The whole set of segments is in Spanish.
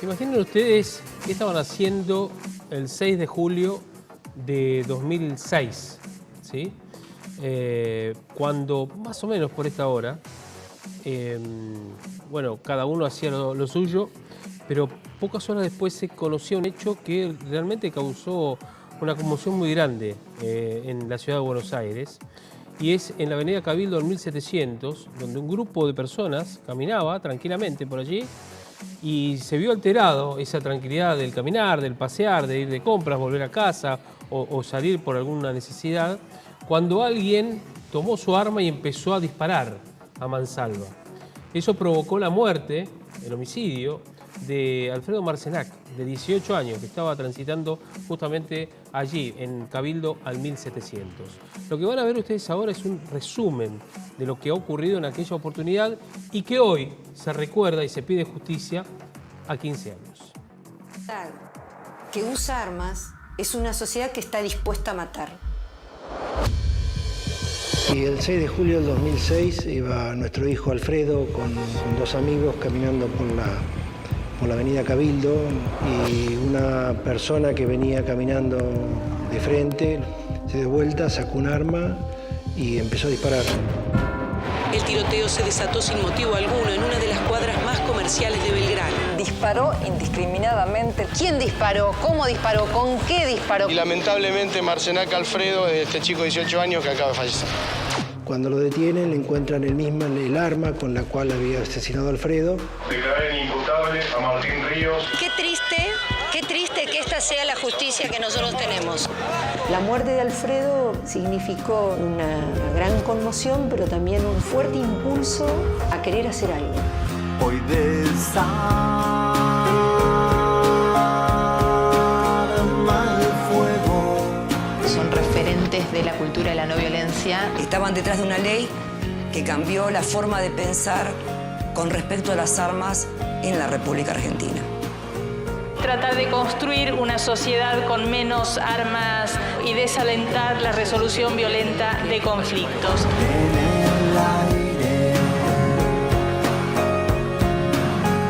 Imaginen ustedes qué estaban haciendo el 6 de julio de 2006, ¿sí? Cuando más o menos por esta hora, bueno, cada uno hacía lo suyo, pero pocas horas después se conoció un hecho que realmente causó una conmoción muy grande en la ciudad de Buenos Aires, y es en la avenida Cabildo del 1700, donde un grupo de personas caminaba tranquilamente por allí y se vio alterado esa tranquilidad del caminar, del pasear, de ir de compras, volver a casa o salir por alguna necesidad, cuando alguien tomó su arma y empezó a disparar a mansalva. Eso provocó la muerte, el homicidio, de Alfredo Marcenac, de 18 años, que estaba transitando justamente allí, en Cabildo al 1700. Lo que van a ver ustedes ahora es un resumen de lo que ha ocurrido en aquella oportunidad y que hoy se recuerda y se pide justicia a 15 años. Que usa armas es una sociedad que está dispuesta a matar. Y el 6 de julio del 2006 iba nuestro hijo Alfredo con dos amigos caminando por la avenida Cabildo, y una persona que venía caminando de frente se dio vuelta, sacó un arma y empezó a disparar. El tiroteo se desató sin motivo alguno en una de las cuadras más comerciales de Belgrano. Disparó indiscriminadamente. ¿Quién disparó? ¿Cómo disparó? ¿Con qué disparó? Y lamentablemente Marcenac Alfredo, este chico de 18 años que acaba de fallecer. Cuando lo detienen, le encuentran el arma con la cual había asesinado a Alfredo. Declaré inimputable a Martín Ríos. Qué triste que esta sea la justicia que nosotros tenemos. La muerte de Alfredo significó una gran conmoción, pero también un fuerte impulso a querer hacer algo. Hoy desarma el fuego. Son referentes de la cultura de la no violencia. Estaban detrás de una ley que cambió la forma de pensar con respecto a las armas en la República Argentina. Tratar de construir una sociedad con menos armas y desalentar la resolución violenta de conflictos. En el aire,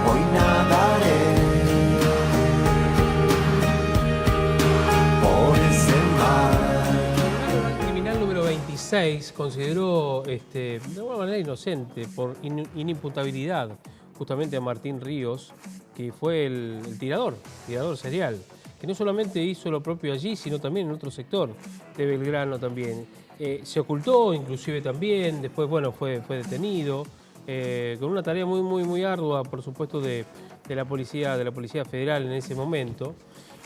hoy nadaré por ese mar. El criminal número 26 consideró de alguna manera inocente por inimputabilidad justamente a Martín Ríos, que fue el tirador serial, que no solamente hizo lo propio allí, sino también en otro sector de Belgrano también. Se ocultó inclusive también, después bueno, fue detenido, con una tarea muy ardua, por supuesto, de la Policía Federal en ese momento,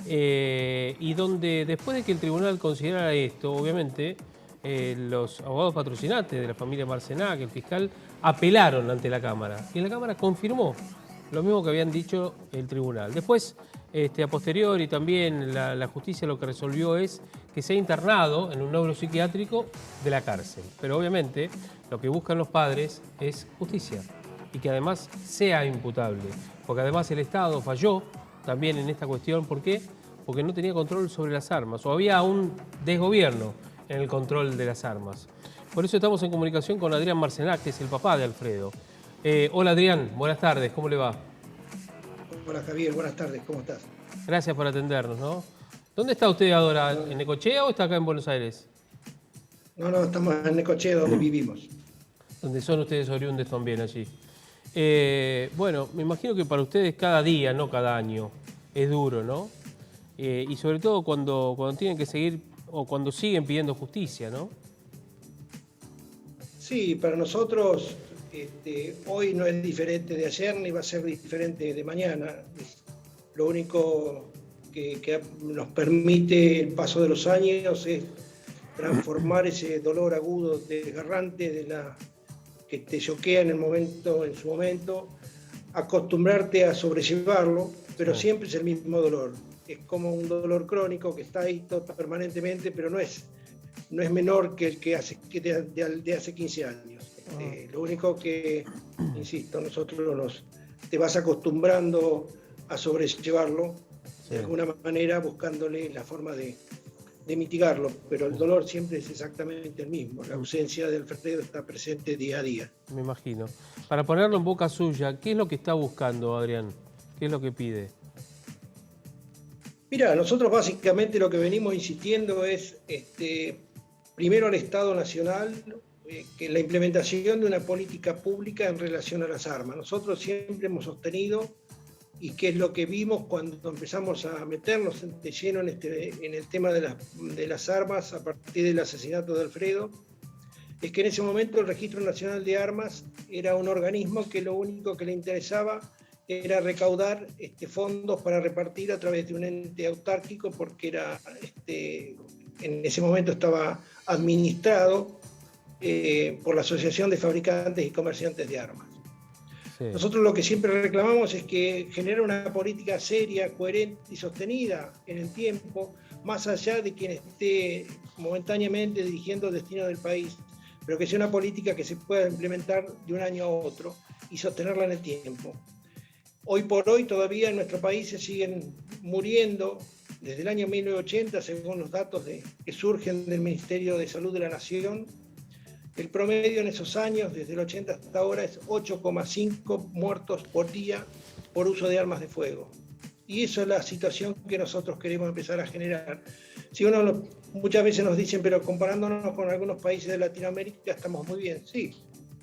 y donde después de que el tribunal considerara esto, obviamente, los abogados patrocinantes de la familia Marcenac, el fiscal, apelaron ante la Cámara, y la Cámara confirmó lo mismo que habían dicho el tribunal. Después, a posteriori, también la justicia lo que resolvió es que sea internado en un neuropsiquiátrico de la cárcel. Pero obviamente lo que buscan los padres es justicia y que además sea imputable, porque además el Estado falló también en esta cuestión. ¿Por qué? Porque no tenía control sobre las armas, o había un desgobierno en el control de las armas. Por eso estamos en comunicación con Adrián Marcenac, que es el papá de Alfredo. Hola Adrián, buenas tardes, ¿cómo le va? Hola Javier, buenas tardes, ¿cómo estás? Gracias por atendernos, ¿no? ¿Dónde está usted ahora? ¿En Necochea o está acá en Buenos Aires? No, estamos en Necochea, donde vivimos. Donde son ustedes oriundes también allí. Bueno, me imagino que para ustedes cada día, no cada año, es duro, ¿no? Y sobre todo cuando tienen que seguir o cuando siguen pidiendo justicia, ¿no? Sí, para nosotros hoy no es diferente de ayer ni va a ser diferente de mañana. Lo único que nos permite el paso de los años es transformar ese dolor agudo, desgarrante, que te choquea en su momento, acostumbrarte a sobrellevarlo, pero siempre es el mismo dolor. Es como un dolor crónico que está ahí permanentemente, pero no es menor que el de hace 15 años. Lo único que, insisto, nosotros te vas acostumbrando a sobrellevarlo, de alguna manera buscándole la forma de mitigarlo, pero el dolor siempre es exactamente el mismo. La ausencia de Alfredo está presente día a día. Me imagino. Para ponerlo en boca suya, ¿qué es lo que está buscando, Adrián? ¿Qué es lo que pide? Mira, nosotros básicamente lo que venimos insistiendo es, primero al Estado Nacional, que la implementación de una política pública en relación a las armas. Nosotros siempre hemos sostenido, y que es lo que vimos cuando empezamos a meternos de lleno en el tema de las armas a partir del asesinato de Alfredo, es que en ese momento el Registro Nacional de Armas era un organismo que lo único que le interesaba era recaudar fondos para repartir a través de un ente autárquico, porque en ese momento estaba administrado por la Asociación de Fabricantes y Comerciantes de Armas. Sí. Nosotros lo que siempre reclamamos es que genere una política seria, coherente y sostenida en el tiempo, más allá de quien esté momentáneamente dirigiendo el destino del país, pero que sea una política que se pueda implementar de un año a otro y sostenerla en el tiempo. Hoy por hoy todavía en nuestro país se siguen muriendo desde el año 1980, según los datos que surgen del Ministerio de Salud de la Nación. El promedio en esos años, desde el 80 hasta ahora, es 8,5 muertos por día por uso de armas de fuego. Y eso es la situación que nosotros queremos empezar a generar. Si muchas veces nos dicen, pero comparándonos con algunos países de Latinoamérica estamos muy bien. Sí,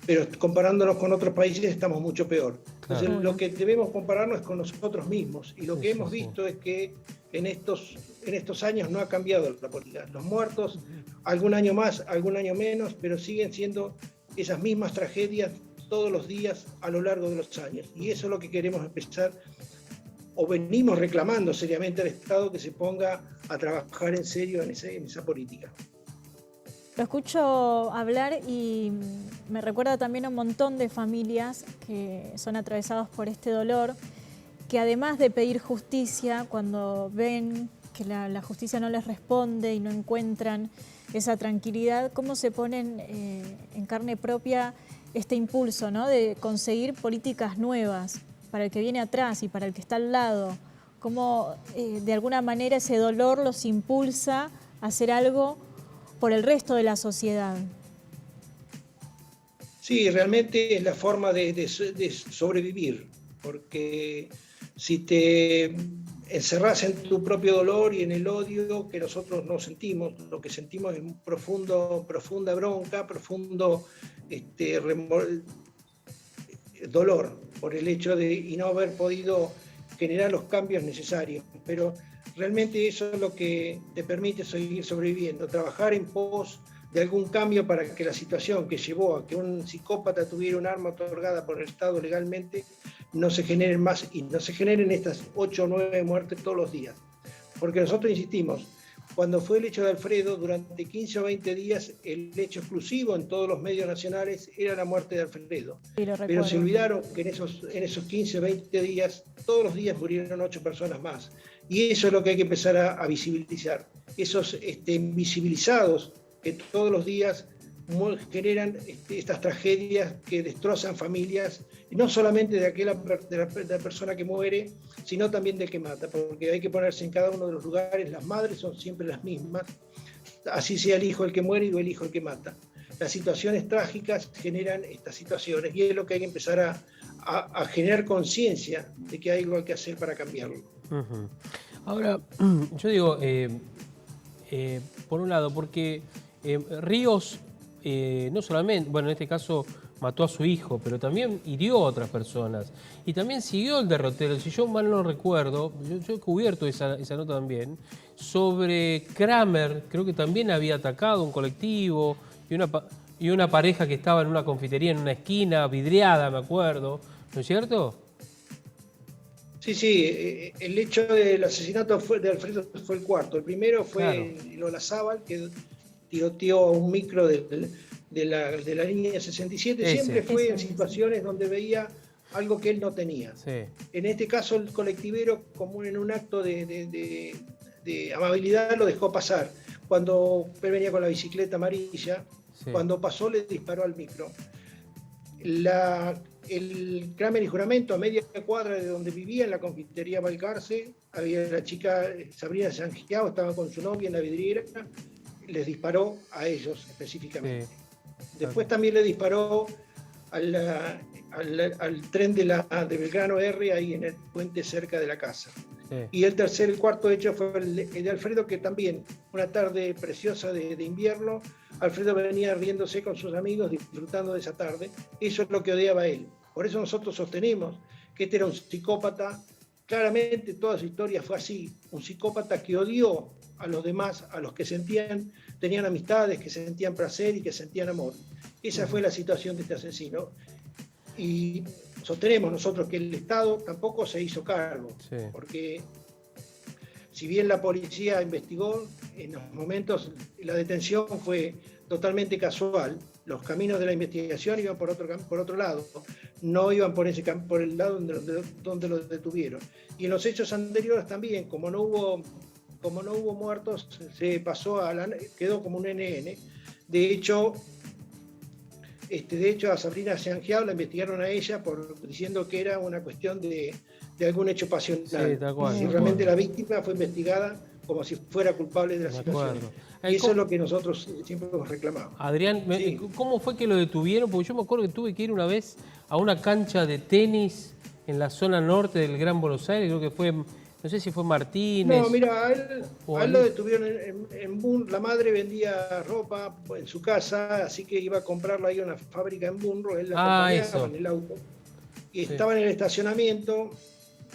pero comparándonos con otros países estamos mucho peor. Entonces, lo que debemos compararnos es con nosotros mismos. Y lo que hemos visto es que en estos años no ha cambiado la política. Los muertos, algún año más, algún año menos, pero siguen siendo esas mismas tragedias todos los días a lo largo de los años. Y eso es lo que queremos empezar, o venimos reclamando seriamente al Estado que se ponga a trabajar en serio en esa política. Lo escucho hablar y me recuerda también a un montón de familias que son atravesados por este dolor, que además de pedir justicia, cuando ven que la justicia no les responde y no encuentran esa tranquilidad, cómo se ponen en carne propia este impulso, ¿no?, de conseguir políticas nuevas para el que viene atrás y para el que está al lado. Cómo de alguna manera ese dolor los impulsa a hacer algo por el resto de la sociedad. Sí, realmente es la forma de sobrevivir, porque si te encerrás en tu propio dolor y en el odio que nosotros no sentimos, lo que sentimos es profunda bronca, profundo dolor por el hecho de no haber podido generar los cambios necesarios, pero realmente eso es lo que te permite seguir sobreviviendo, trabajar en pos de algún cambio para que la situación que llevó a que un psicópata tuviera un arma otorgada por el Estado legalmente no se generen más y no se generen estas 8 o 9 muertes todos los días. Porque nosotros insistimos, cuando fue el hecho de Alfredo, durante 15 o 20 días, el hecho exclusivo en todos los medios nacionales era la muerte de Alfredo. Sí, pero se olvidaron que en esos 15 o 20 días, todos los días murieron 8 personas más. Y eso es lo que hay que empezar a visibilizar. Esos invisibilizados que todos los días generan estas tragedias que destrozan familias, y no solamente de la persona que muere, sino también del que mata, porque hay que ponerse en cada uno de los lugares. Las madres son siempre las mismas, así sea el hijo el que muere o el hijo el que mata. Las situaciones trágicas generan estas situaciones y es lo que hay que empezar a generar conciencia de que hay algo que hacer para cambiarlo. Uh-huh. Ahora, yo digo, por un lado, porque Ríos no solamente, bueno, en este caso mató a su hijo, pero también hirió a otras personas y también siguió el derrotero. Si yo mal no recuerdo, yo he cubierto esa nota también, sobre Kramer, creo que también había atacado un colectivo y una pareja que estaba en una confitería en una esquina, vidriada, me acuerdo, ¿no es cierto? Sí, el hecho del asesinato de Alfredo fue el cuarto. El primero fue en Olazábal, que tiroteó a un micro de la línea 67. Siempre fue en situaciones donde veía algo que él no tenía. Sí. En este caso, el colectivero, como en un acto de amabilidad, lo dejó pasar. Cuando él venía con la bicicleta amarilla, cuando pasó le disparó al micro. El Kramer y Juramento, a media cuadra de donde vivía, en la confitería Balcarce, había la chica Sabrina Sangiao, estaba con su novia en la vidriera, les disparó a ellos específicamente. Sí. Después también le disparó al tren de Belgrano R, ahí en el puente cerca de la casa. Sí. Y el cuarto hecho fue el de Alfredo, que también, una tarde preciosa de invierno, Alfredo venía riéndose con sus amigos, disfrutando de esa tarde. Eso es lo que odiaba a él. Por eso nosotros sostenemos que este era un psicópata. Claramente toda su historia fue así, un psicópata que odió a los demás, a los que tenían amistades, que sentían placer y que sentían amor. Esa fue la situación de este asesino. Y sostenemos nosotros que el Estado tampoco se hizo cargo, sí, porque si bien la policía investigó, en los momentos la detención fue totalmente casual. Los caminos de la investigación iban por otro lado, no iban por el lado donde lo detuvieron. Y en los hechos anteriores también, como no hubo muertos, se pasó quedó como un NN. De hecho, a Sabrina Sangiao la investigaron a ella diciendo que era una cuestión de algún hecho pasional. Sí, tal cual, y realmente la víctima fue investigada como si fuera culpable de la situación. Y eso es lo que nosotros siempre hemos reclamado. Adrián, sí. ¿Cómo fue que lo detuvieron? Porque yo me acuerdo que tuve que ir una vez a una cancha de tenis en la zona norte del Gran Buenos Aires, creo que fue, no sé si fue Martínez. No, mira, a él lo detuvieron en Bunro. La madre vendía ropa en su casa, así que iba a comprarla ahí a una fábrica en Bunro. Él la acompañaba en el auto. Y estaba en el estacionamiento.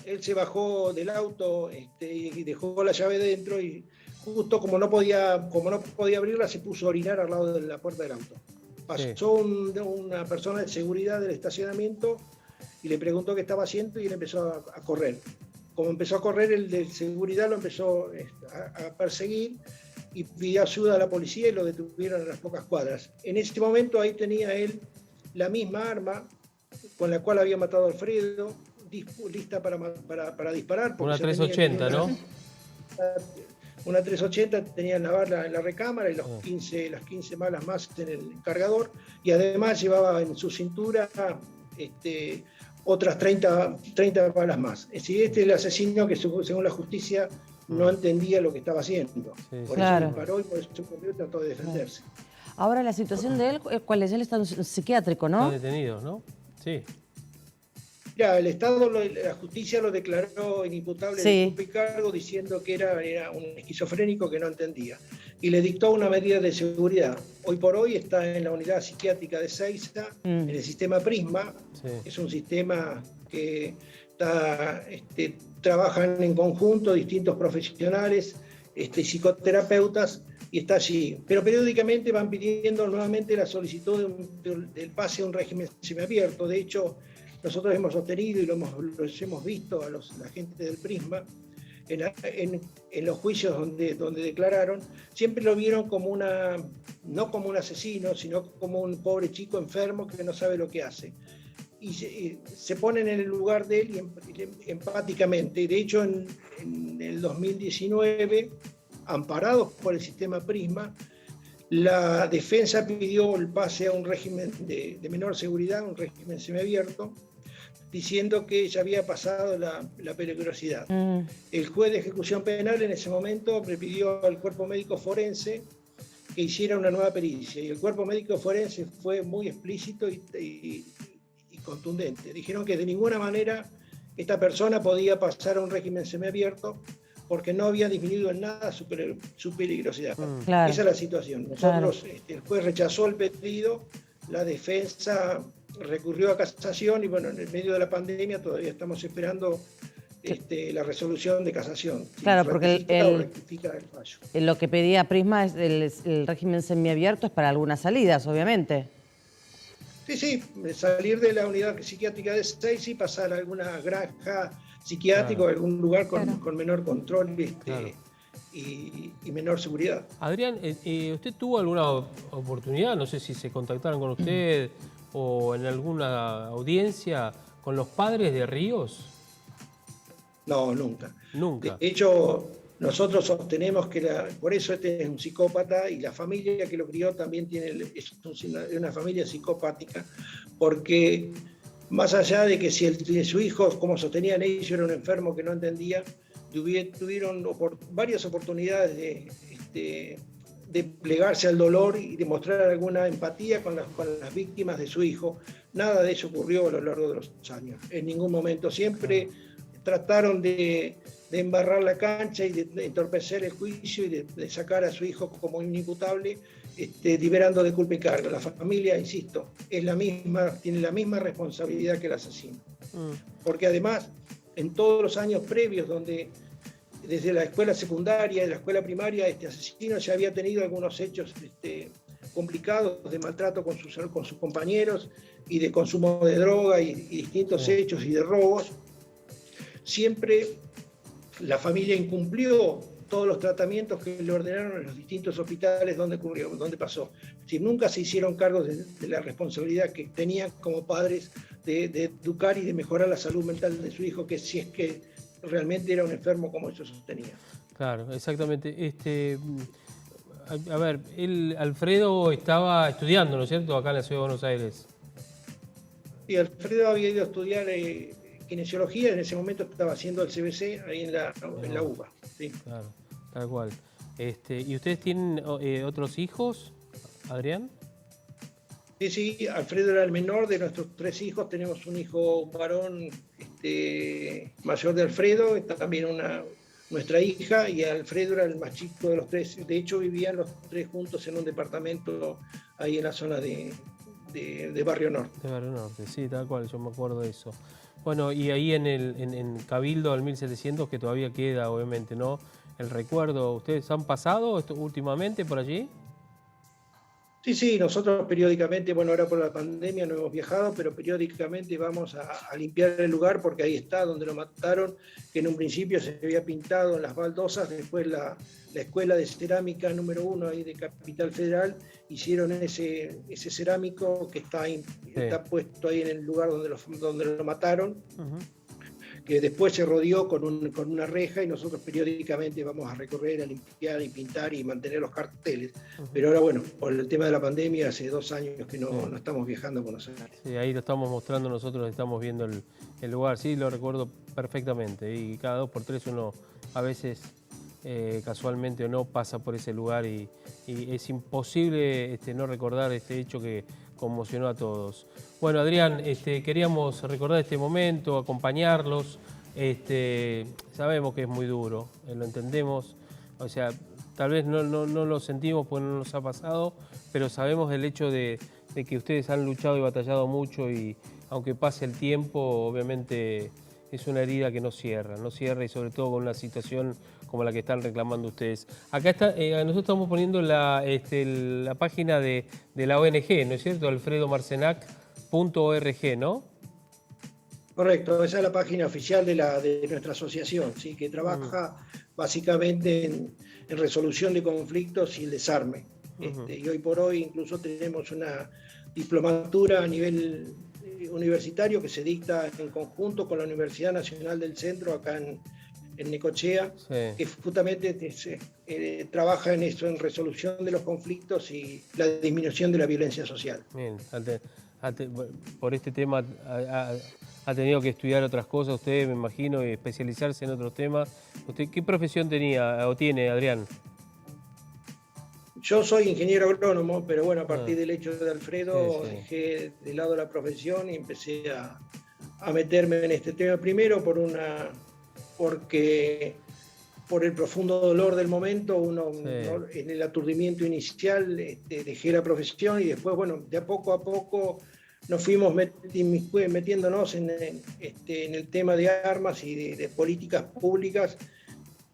Él se bajó del auto y dejó la llave dentro, y justo como no podía abrirla, se puso a orinar al lado de la puerta del auto. Pasó una persona de seguridad del estacionamiento y le preguntó qué estaba haciendo, y él empezó a correr. Como empezó a correr, el de seguridad lo empezó a perseguir y pidió ayuda a la policía, y lo detuvieron a las pocas cuadras. En ese momento ahí tenía él la misma arma con la cual había matado a Alfredo, lista para disparar. Una 380, ¿no? Una 380, tenía en la recámara y las 15 balas más en el cargador, y además llevaba en su cintura otras 30 balas más. Es decir, este es el asesino que según la justicia no entendía lo que estaba haciendo. Sí, por eso disparó y por eso corrió y trató de defenderse. Ahora, la situación de él, ¿cuál es? Él está en un psiquiátrico, ¿no? Está detenido, ¿no? Sí. Ya, el Estado, la justicia lo declaró inimputable de culpa y cargo, diciendo que era un esquizofrénico que no entendía. Y le dictó una medida de seguridad. Hoy por hoy está en la unidad psiquiátrica de Seiza, en el sistema Prisma. Sí. Es un sistema que trabajan en conjunto distintos profesionales, psicoterapeutas, y está allí. Pero periódicamente van pidiendo nuevamente la solicitud del pase a un régimen semiabierto. De hecho, nosotros hemos sostenido y los hemos visto a la gente del Prisma en los juicios donde declararon, siempre lo vieron como no como un asesino, sino como un pobre chico enfermo que no sabe lo que hace. Y se ponen en el lugar de él empáticamente. De hecho, en el 2019, amparados por el sistema Prisma, la defensa pidió el pase a un régimen de menor seguridad, un régimen semiabierto, diciendo que ya había pasado la peligrosidad. El juez de ejecución penal en ese momento le pidió al cuerpo médico forense que hiciera una nueva pericia, y el cuerpo médico forense fue muy explícito y contundente. Dijeron que de ninguna manera esta persona podía pasar a un régimen semiabierto porque no había disminuido en nada su peligrosidad. Claro. Esa es la situación. Nosotros, el juez rechazó el pedido, la defensa recurrió a casación, y bueno, en el medio de la pandemia todavía estamos esperando la resolución de casación. Claro, porque lo que pedía Prisma es el régimen semiabierto es para algunas salidas, obviamente. Sí, salir de la unidad psiquiátrica de Seiza y pasar a alguna granja psiquiátrica o algún lugar con menor control y menor seguridad. Adrián, ¿usted tuvo alguna oportunidad, no sé si se contactaron con usted o en alguna audiencia con los padres de Ríos? No, nunca. Nunca. De hecho, nosotros sostenemos que por eso este es un psicópata, y la familia que lo crió también es una familia psicopática, porque más allá de que si su hijo, como sostenían ellos, era un enfermo que no entendía, tuvieron varias oportunidades de plegarse al dolor y de mostrar alguna empatía con las víctimas de su hijo. Nada de eso ocurrió a lo largo de los años. En ningún momento. Siempre trataron de embarrar la cancha y de entorpecer el juicio y de sacar a su hijo como inimputable, liberando de culpa y cargo. La familia, insisto, es la misma, tiene la misma responsabilidad que el asesino. Porque además, en todos los años previos, donde desde la escuela secundaria y la escuela primaria, este asesino ya había tenido algunos hechos complicados de maltrato con sus compañeros y de consumo de droga y distintos hechos y de robos, siempre la familia incumplió todos los tratamientos que le ordenaron en los distintos hospitales donde pasó. Si nunca se hicieron cargo de la responsabilidad que tenían como padres de educar y de mejorar la salud mental de su hijo, que si es que realmente era un enfermo como eso sostenía. Claro, exactamente. A ver, Alfredo estaba estudiando, ¿no es cierto?, acá en la Ciudad de Buenos Aires. Sí, Alfredo había ido a estudiar kinesiología, en ese momento estaba haciendo el CBC ahí en la UBA. Sí. Claro, tal cual. ¿Y ustedes tienen otros hijos, Adrián? Sí, Alfredo era el menor de nuestros 3 hijos. Tenemos un hijo varón mayor de Alfredo, también nuestra hija, y Alfredo era el más chico de los 3. De hecho, vivían los 3 juntos en un departamento ahí en la zona de Barrio Norte. De Barrio Norte, sí, tal cual, yo me acuerdo de eso. Bueno, y ahí en Cabildo al 1700, que todavía queda, obviamente, ¿no?, el recuerdo. ¿Ustedes han pasado últimamente por allí? Sí, nosotros periódicamente, bueno, ahora por la pandemia no hemos viajado, pero periódicamente vamos a limpiar el lugar, porque ahí está donde lo mataron, que en un principio se había pintado en las baldosas. Después la escuela de cerámica número 1 ahí de Capital Federal hicieron ese cerámico que está puesto ahí en el lugar donde lo mataron. Que después se rodeó con una reja, y nosotros periódicamente vamos a recorrer, a limpiar y pintar y mantener los carteles. Pero ahora, bueno, por el tema de la pandemia, hace 2 años que no estamos viajando a Buenos Aires. Sí, ahí lo estamos mostrando nosotros, estamos viendo el lugar, sí, lo recuerdo perfectamente. Y cada 2 por 3 uno a veces casualmente o no pasa por ese lugar y es imposible no recordar este hecho que conmocionó a todos. Bueno, Adrián, queríamos recordar este momento, acompañarlos. Sabemos que es muy duro, lo entendemos. O sea, tal vez no lo sentimos porque no nos ha pasado, pero sabemos el hecho de que ustedes han luchado y batallado mucho, y aunque pase el tiempo, obviamente es una herida que no cierra, y sobre todo con una situación como la que están reclamando ustedes. Acá está, nosotros estamos poniendo la página de la ONG, ¿no es cierto? alfredomarcenac.org, ¿no? Correcto, esa es la página oficial de nuestra asociación, ¿sí?, que trabaja básicamente en resolución de conflictos y el desarme. Y hoy por hoy incluso tenemos una diplomatura a nivel universitario que se dicta en conjunto con la Universidad Nacional del Centro, acá en Necochea, que justamente trabaja en eso, en resolución de los conflictos y la disminución de la violencia social. Bien, por este tema ha tenido que estudiar otras cosas usted, me imagino, y especializarse en otros temas. ¿Usted qué profesión tenía o tiene, Adrián? Yo soy ingeniero agrónomo, pero bueno, a partir del hecho de Alfredo dejé de lado la profesión y empecé a meterme en este tema. Primero porque por el profundo dolor del momento, en el aturdimiento inicial dejé la profesión, y después, bueno, de a poco nos fuimos metiéndonos en el tema de armas y de políticas públicas,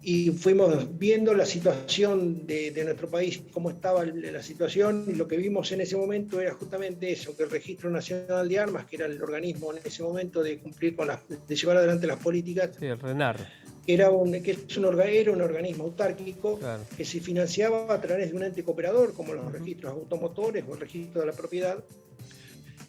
y fuimos viendo la situación de nuestro país, cómo estaba la situación, y lo que vimos en ese momento era justamente eso, que el Registro Nacional de Armas, que era el organismo en ese momento de cumplir de llevar adelante las políticas, el RENAR, era un organismo autárquico, claro, que se financiaba a través de un ente cooperador, como los registros automotores o el registro de la propiedad,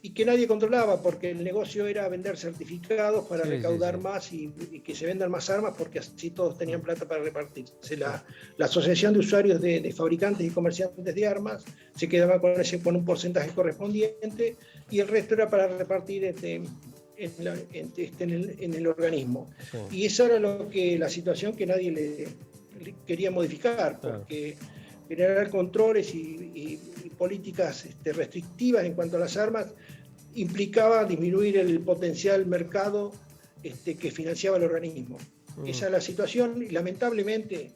y que nadie controlaba, porque el negocio era vender certificados para recaudar más y que se vendan más armas, porque así todos tenían plata para repartirse. La Asociación de Usuarios de Fabricantes y Comerciantes de Armas se quedaba con un porcentaje correspondiente, y el resto era para repartir en el organismo. Y eso era la situación que nadie le quería modificar, porque Generar controles y políticas restrictivas en cuanto a las armas implicaba disminuir el potencial mercado que financiaba el organismo. Esa es la situación y lamentablemente,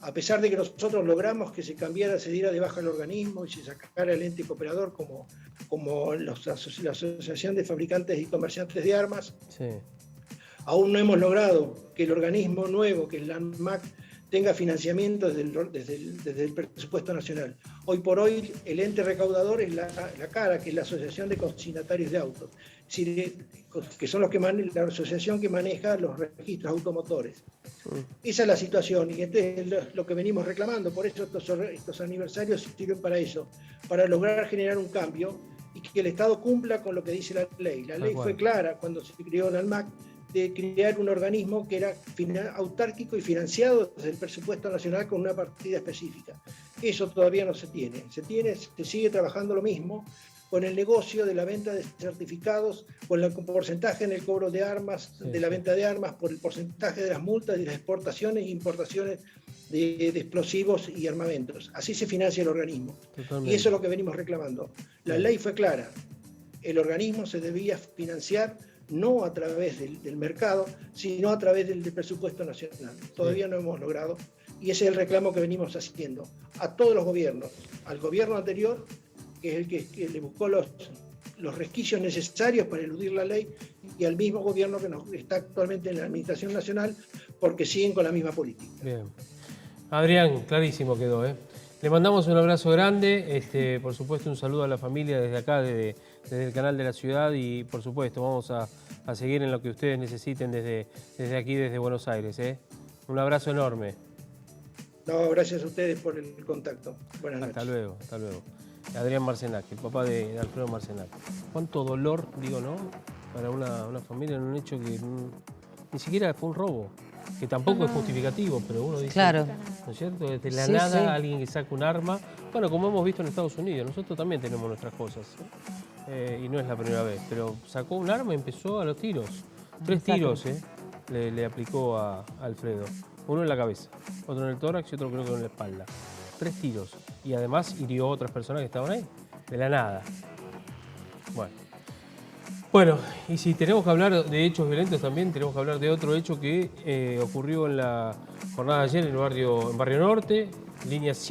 a pesar de que nosotros logramos que se cambiara, se diera de baja el organismo y se sacara el ente cooperador como la Asociación de Fabricantes y Comerciantes de Armas, Sí. aún no hemos logrado que el organismo nuevo, que es la ANMAC, tenga financiamiento desde el presupuesto nacional. Hoy por hoy el ente recaudador es la CARA, que es la Asociación de Consignatarios de Autos, es decir, que son los que la asociación que maneja los registros automotores. Esa es la situación y este es lo que venimos reclamando, por eso estos aniversarios sirven para eso, para lograr generar un cambio y que el Estado cumpla con lo que dice la ley. La ley fue clara cuando se creó la ANMAC, de crear un organismo que era autárquico y financiado desde el presupuesto nacional con una partida específica. Eso todavía no se tiene. Se sigue trabajando lo mismo con el negocio de la venta de certificados, con el porcentaje en el cobro de armas, de la venta de armas, por el porcentaje de las multas y las exportaciones e importaciones de explosivos y armamentos. Así se financia el organismo. Totalmente. Y eso es lo que venimos reclamando. La ley fue clara. El organismo se debía financiar no a través del mercado, sino a través del presupuesto nacional. Todavía no hemos logrado, y ese es el reclamo que venimos haciendo a todos los gobiernos, al gobierno anterior, que es el que le buscó los resquicios necesarios para eludir la ley, y al mismo gobierno que está actualmente en la Administración Nacional, porque siguen con la misma política. Bien. Adrián, clarísimo quedó, ¿eh? Le mandamos un abrazo grande, por supuesto un saludo a la familia desde acá, desde el canal de la ciudad y por supuesto vamos a seguir en lo que ustedes necesiten desde aquí, desde Buenos Aires. Un abrazo enorme. No, gracias a ustedes por el contacto. Buenas noches. Hasta luego, hasta luego. Adrián Marcenac, el papá de Alfredo Marcenac. Cuánto dolor, digo, ¿no? Para una familia en un hecho que ni siquiera fue un robo. Que tampoco es justificativo, pero uno dice, claro, ¿no es cierto? Desde la nada alguien que saca un arma, bueno, como hemos visto en Estados Unidos, nosotros también tenemos nuestras cosas, y no es la primera vez, pero sacó un arma y empezó a los tiros. 3 tiros le aplicó a Alfredo, uno en la cabeza, otro en el tórax y otro creo que en la espalda. 3 tiros, y además hirió a otras personas que estaban ahí, de la nada. Bueno, y si tenemos que hablar de hechos violentos también, tenemos que hablar de otro hecho que ocurrió en la jornada de ayer en Barrio Norte, línea 7.